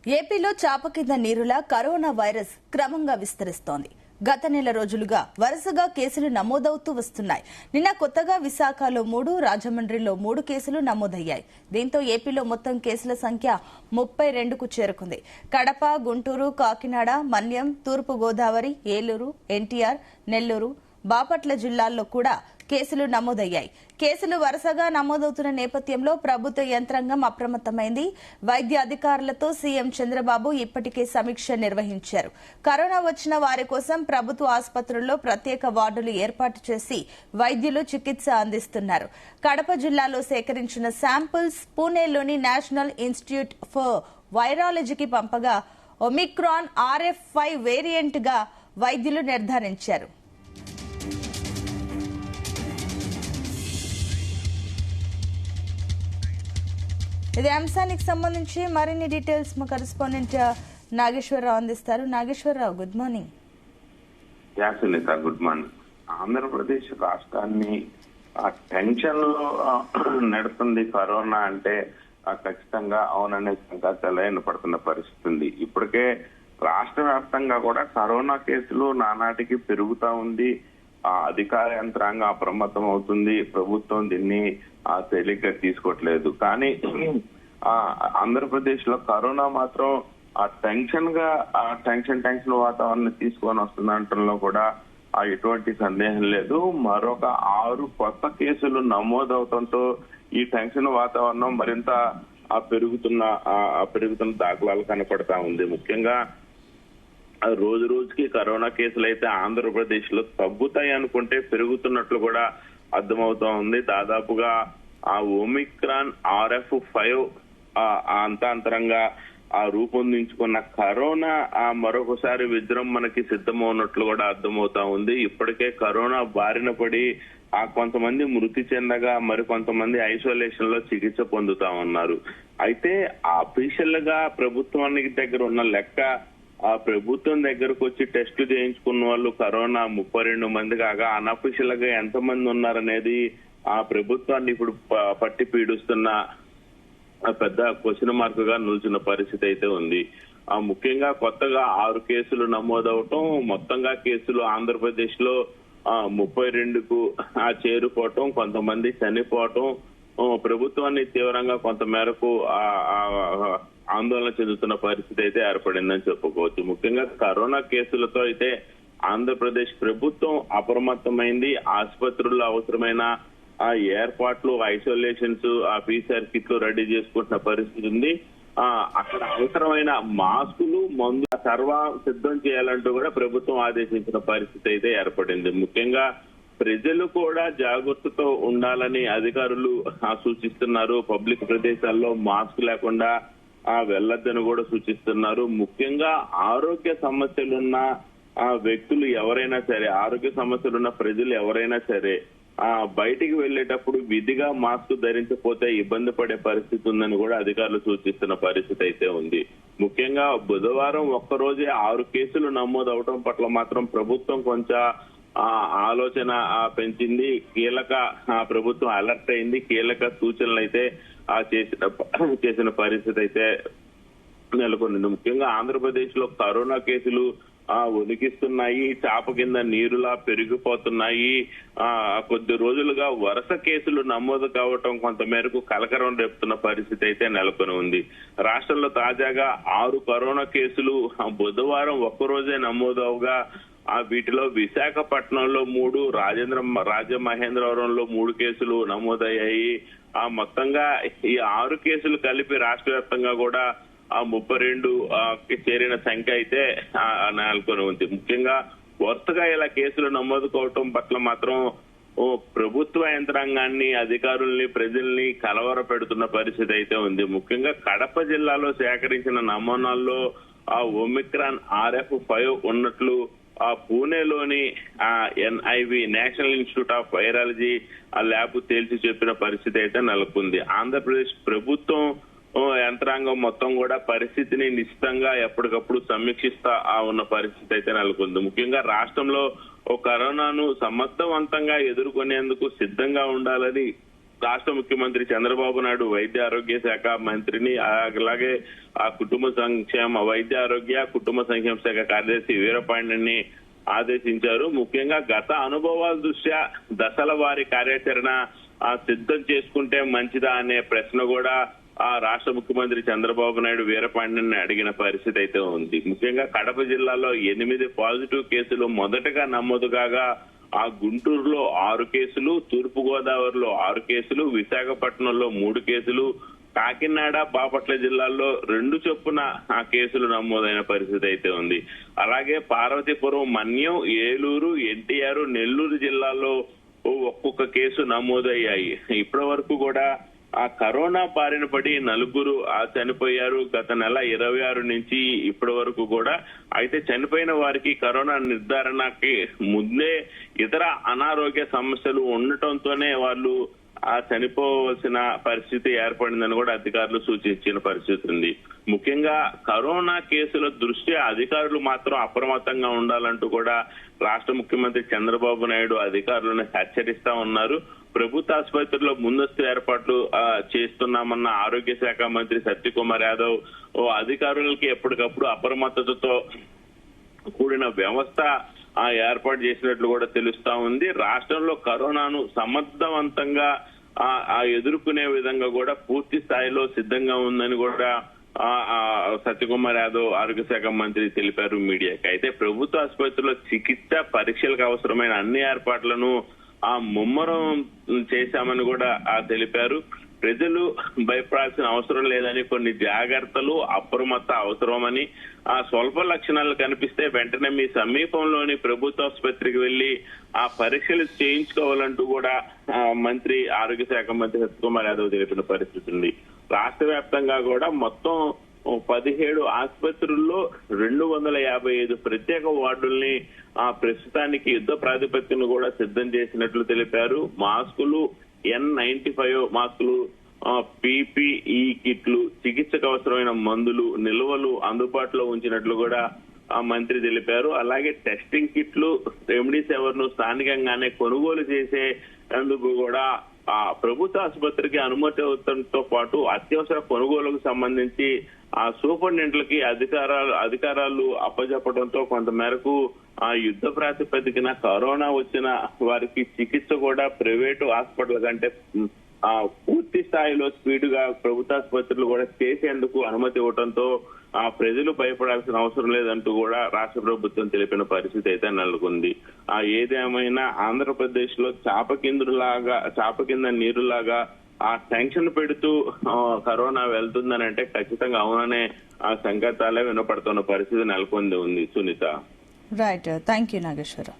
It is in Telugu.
ఏపీలో చాప కింద నీరులా కరోనా వైరస్ క్రమంగా విస్తరిస్తోంది. గత నెల రోజులుగా వరుసగా కేసులు నమోదవుతూ వస్తున్నాయి. నిన్న కొత్తగా విశాఖలో 3, రాజమండ్రిలో 3 కేసులు నమోదయ్యాయి. దీంతో ఏపీలో మొత్తం కేసుల సంఖ్య 32కు చేరుకుంది. కడప, గుంటూరు, కాకినాడ, మన్యం, తూర్పు గోదావరి, ఏలూరు, ఎన్టీఆర్, నెల్లూరు, బాపట్ల జిల్లాల్లో కూడా కేసులు నమోదయ్యాయి. కేసులు వరుసగా నమోదవుతున్న నేపథ్యంలో ప్రభుత్వ యంత్రాంగం అప్రమత్తమైంది. వైద్య అధికారులతో సీఎం చంద్రబాబు ఇప్పటికే సమీక్ష నిర్వహించారు. కరోనా వచ్చిన వారి కోసం ప్రభుత్వ ఆసుపత్రుల్లో ప్రత్యేక వార్డులు ఏర్పాటు చేసి వైద్యులు చికిత్స అందిస్తున్నారు. కడప జిల్లాలో సేకరించిన శాంపిల్స్ పూణేలోని నేషనల్ ఇన్స్టిట్యూట్ ఫర్ వైరాలజీకి పంపగా ఒమిక్రాన్ RF5 వేరియంట్ గా వైద్యులు నిర్ధారించారు. ఇదే అంశానికి సంబంధించి మరిన్ని డీటెయిల్స్ మా కరెస్పాండెంట్ నాగేశ్వరరావు అందిస్తారు. Nageswara Rao, good morning. Good morning. Andhra Pradesh రాష్ట్రాన్ని టెన్షన్ లో నడుస్తుంది కరోనా అంటే ఖచ్చితంగా అవుననే సంకేతాలు వినపడుతున్న పరిస్థితి ఉంది. ఇప్పటికే రాష్ట్ర వ్యాప్తంగా కూడా కరోనా కేసులు నానాటికి పెరుగుతా ఉంది. అధికార యంత్రాంగం అప్రమత్తం అవుతుంది. ప్రభుత్వం దీన్ని తేలిగ్గా తీసుకోవట్లేదు. కానీ ఆంధ్రప్రదేశ్ లో కరోనా మాత్రం టెన్షన్ వాతావరణం తీసుకొని వస్తుందంటంలో కూడా ఎటువంటి సందేహం లేదు. మరొక 6 కొత్త కేసులు నమోదవడంతో ఈ టెన్షన్ వాతావరణం మరింత పెరుగుతున్న దాఖలాలు కనపడతా ఉంది. ముఖ్యంగా రోజు రోజుకి కరోనా కేసులు అయితే ఆంధ్రప్రదేశ్ లో తగ్గుతాయి అనుకుంటే పెరుగుతున్నట్లు కూడా అర్థమవుతా ఉంది. దాదాపుగా ఒమిక్రాన్ RF5 అంతరంగా రూపొందించుకున్న కరోనా మరొకసారి విజృంభణకి సిద్ధమవునట్లు కూడా అర్థమవుతా ఉంది. ఇప్పటికే కరోనా బారిన పడి కొంతమంది మృతి చెందగా మరికొంతమంది ఐసోలేషన్ లో చికిత్స పొందుతా ఉన్నారు. అయితే అఫీషియల్ గా ప్రభుత్వానికి దగ్గర ఉన్న లెక్క ప్రభుత్వం దగ్గరకు వచ్చి టెస్టులు చేయించుకున్న వాళ్ళు కరోనా 32 మంది కాగా అన్అఫీషియల్ గా ఎంతమంది ఉన్నారనేది ప్రభుత్వాన్ని ఇప్పుడు పట్టి పీడిస్తున్న పెద్ద క్వశ్చన్ మార్క్ గా నిలిచిన పరిస్థితి అయితే ఉంది. ముఖ్యంగా కొత్తగా 6 కేసులు నమోదవటం, మొత్తంగా కేసులు ఆంధ్రప్రదేశ్ లో 32కు చేరుకోవటం, కొంతమంది చనిపోవటం ప్రభుత్వాన్ని తీవ్రంగా కొంత మేరకు ఆందోళన చెందుతున్న పరిస్థితి అయితే ఏర్పడిందని చెప్పుకోవచ్చు. ముఖ్యంగా కరోనా కేసులతో అయితే ఆంధ్రప్రదేశ్ ప్రభుత్వం అప్రమత్తమైంది. ఆసుపత్రుల్లో అవసరమైన ఏర్పాట్లు, ఐసోలేషన్స్, PCR కిట్లు రెడీ చేసుకుంటున్న పరిస్థితి ఉంది. అక్కడ అవసరమైన మాస్కులు, మందు సిద్ధం చేయాలంటూ కూడా ప్రభుత్వం ఆదేశించిన పరిస్థితి అయితే ఏర్పడింది. ముఖ్యంగా ప్రజలు కూడా జాగ్రత్తతో ఉండాలని అధికారులు సూచిస్తున్నారు. పబ్లిక్ ప్రదేశాల్లో మాస్క్ లేకుండా వెళ్లొద్దని కూడా సూచిస్తున్నారు. ముఖ్యంగా ఆరోగ్య సమస్యలున్న వ్యక్తులు ఎవరైనా సరే, ఆరోగ్య సమస్యలున్న ప్రజలు ఎవరైనా సరే బయటికి వెళ్లేటప్పుడు విధిగా మాస్క్ ధరించకపోతే ఇబ్బంది పడే పరిస్థితి ఉందని కూడా అధికారులు సూచిస్తున్న పరిస్థితి అయితే ఉంది. ముఖ్యంగా బుధవారం ఒక్కరోజే 6 కేసులు నమోదవటం పట్ల మాత్రం ప్రభుత్వం కొంచెం ఆలోచన పెంచింది. ప్రభుత్వం అలర్ట్ అయింది. కీలక సూచనలు అయితే చేసిన పరిస్థితి అయితే నెలకొంది. ముఖ్యంగా ఆంధ్రప్రదేశ్ లో కరోనా కేసులు ఉనికిస్తున్నాయి. చాప కింద నీరులా పెరిగిపోతున్నాయి. కొద్ది రోజులుగా వరుస కేసులు నమోదు కావటం కొంత మేరకు కలకరం రేపుతున్న పరిస్థితి అయితే నెలకొని ఉంది. రాష్ట్రంలో తాజాగా 6 కరోనా కేసులు బుధవారం ఒక్కరోజే నమోదవగా వీటిలో విశాఖపట్నంలో 3, రాజమహేంద్రవరంలో 3 కేసులు నమోదయ్యాయి. మొత్తంగా ఈ 6 కేసులు కలిపి రాష్ట్ర వ్యాప్తంగా కూడా 32 చేరిన సంఖ్య అయితే నెలకొని ఉంది. ముఖ్యంగా వరుసగా ఇలా కేసులు నమోదు కావటం పట్ల మాత్రం ప్రభుత్వ యంత్రాంగాన్ని, అధికారుల్ని, ప్రజల్ని కలవర పెడుతున్న పరిస్థితి అయితే ఉంది. ముఖ్యంగా కడప జిల్లాలో సేకరించిన నమూనాల్లో ఒమిక్రాన్ RF5 ఉన్నట్లు పూణేలోని NIV national institute of virology lab తేల్చి చెప్పిన పరిస్థితి అయితే నెలకొంది. ఆంధ్రప్రదేశ్ ప్రభుత్వం యంత్రాంగం మొత్తం కూడా పరిస్థితిని నిశ్చితంగా ఎప్పటికప్పుడు సమీక్షిస్తా ఉన్న పరిస్థితి అయితే నెలకొంది. ముఖ్యంగా రాష్ట్రంలో కరోనాను సమర్థవంతంగా ఎదుర్కొనేందుకు సిద్ధంగా ఉండాలని రాష్ట్ర ముఖ్యమంత్రి చంద్రబాబు నాయుడు వైద్య ఆరోగ్య శాఖ మంత్రిని అలాగే ఆ వైద్య ఆరోగ్య కుటుంబ సంక్షేమ శాఖ కార్యదర్శి వీరపాండ్యని ఆదేశించారు. ముఖ్యంగా గత అనుభవాల దృష్ట్యా దశల వారి కార్యాచరణ సిద్ధం చేసుకుంటే మంచిదా అనే ప్రశ్న కూడా ఆ రాష్ట్ర ముఖ్యమంత్రి చంద్రబాబు నాయుడు వీరపాండ్యని అడిగిన పరిస్థితి అయితే ఉంది. ముఖ్యంగా కడప జిల్లాలో 8 పాజిటివ్ కేసులు మొదటగా నమోదు కాగా ఆ గుంటూరులో 6 కేసులు, తూర్పు గోదావరిలో 6 కేసులు, విశాఖపట్నంలో 3 కేసులు, కాకినాడ బాపట్ల జిల్లాల్లో 2 చొప్పున ఆ కేసులు నమోదైన పరిస్థితి అయితే ఉంది. అలాగే పార్వతీపురం, మన్యం, ఏలూరు, ఎన్టీఆర్, నెల్లూరు జిల్లాల్లో ఒక్కొక్క కేసు నమోదయ్యాయి. ఇప్పటి వరకు కూడా ఆ కరోనా బారిన పడి 4 చనిపోయారు గత నెల 26 నుంచి ఇప్పటి వరకు కూడా. అయితే చనిపోయిన వారికి కరోనా నిర్ధారణకి ముందే ఇతర అనారోగ్య సమస్యలు ఉండటంతోనే వాళ్ళు చనిపోవలసిన పరిస్థితి ఏర్పడిందని కూడా అధికారులు సూచించిన పరిస్థితి ఉంది. ముఖ్యంగా కరోనా కేసుల దృష్ట్యా అధికారులు మాత్రం అప్రమత్తంగా ఉండాలంటూ కూడా రాష్ట్ర ముఖ్యమంత్రి చంద్రబాబు నాయుడు అధికారులను హెచ్చరిస్తా ఉన్నారు. ప్రభుత్వ ఆసుపత్రిలో ముందస్తు ఏర్పాట్లు చేస్తున్నామన్న ఆరోగ్య శాఖ మంత్రి సత్యకుమార్ యాదవ్ అధికారులకి ఎప్పటికప్పుడు అప్రమత్తతతో కూడిన వ్యవస్థ ఏర్పాటు చేసినట్లు కూడా తెలుస్తా ఉంది. రాష్ట్రంలో కరోనాను సమర్థవంతంగా ఎదుర్కొనే విధంగా కూడా పూర్తి స్థాయిలో సిద్ధంగా ఉందని కూడా సత్యకుమార్ యాదవ్ ఆరోగ్య శాఖ మంత్రి తెలిపారు మీడియాకి. అయితే ప్రభుత్వ ఆసుపత్రిలో చికిత్స పరీక్షలకు అవసరమైన అన్ని ఏర్పాట్లను ముమ్మరం చేశామని కూడా తెలిపారు. ప్రజలు భయపడాల్సిన అవసరం లేదని, కొన్ని జాగ్రత్తలు అప్రమత్త అవసరమని, స్వల్ప లక్షణాలు కనిపిస్తే వెంటనే మీ సమీపంలోని ప్రభుత్వ ఆసుపత్రికి వెళ్లి ఆ పరీక్షలు చేయించుకోవాలంటూ కూడా మంత్రి ఆరోగ్య శాఖ మంత్రి సత్యకుమార్ యాదవ్ తెలిపిన పరిస్థితి ఉంది. రాష్ట్ర వ్యాప్తంగా కూడా మొత్తం 17 ఆసుపత్రుల్లో 255 ప్రత్యేక వార్డుల్ని ప్రస్తుతానికి యుద్ధ ప్రాతిపత్యను కూడా సిద్ధం చేసినట్లు తెలిపారు. మాస్కులు, N95 మాస్కులు, PPE కిట్లు, చికిత్సకు అవసరమైన మందులు, నిల్వలు అందుబాటులో ఉంచినట్లు కూడా మంత్రి తెలిపారు. అలాగే టెస్టింగ్ కిట్లు, రెమ్డెసివిర్ ను స్థానికంగానే కొనుగోలు చేసేందుకు కూడా ప్రభుత్వ ఆసుపత్రికి అనుమతి అవడంతో పాటు అత్యవసర కొనుగోలుకు సంబంధించి సూపరింటెండెంట్లకి అధికారాలు అప్పజెప్పడంతో కొంతమేరకు యుద్ధ ప్రాతిపదికన కరోనా వచ్చిన వారికి చికిత్స కూడా ప్రైవేటు హాస్పిటల్ కంటే పూర్తి స్థాయిలో స్పీడ్ గా ప్రభుత్వ ఆసుపత్రులు కూడా చేసేందుకు అనుమతి ఇవ్వడంతో ప్రజలు భయపడాల్సిన అవసరం లేదంటూ కూడా రాష్ట్ర ప్రభుత్వం తెలిపిన పరిస్థితి అయితే నెలకొంది. ఏదేమైనా ఆంధ్రప్రదేశ్ లో చాప కింద నీరులాగా టెన్షన్ పెడుతూ కరోనా వెళ్తుందని అంటే ఖచ్చితంగా అవుననే సంకేతాలే వినపడుతున్న పరిస్థితి నెలకొంది ఉంది. Sunitha. Right, thank you Nageswararao.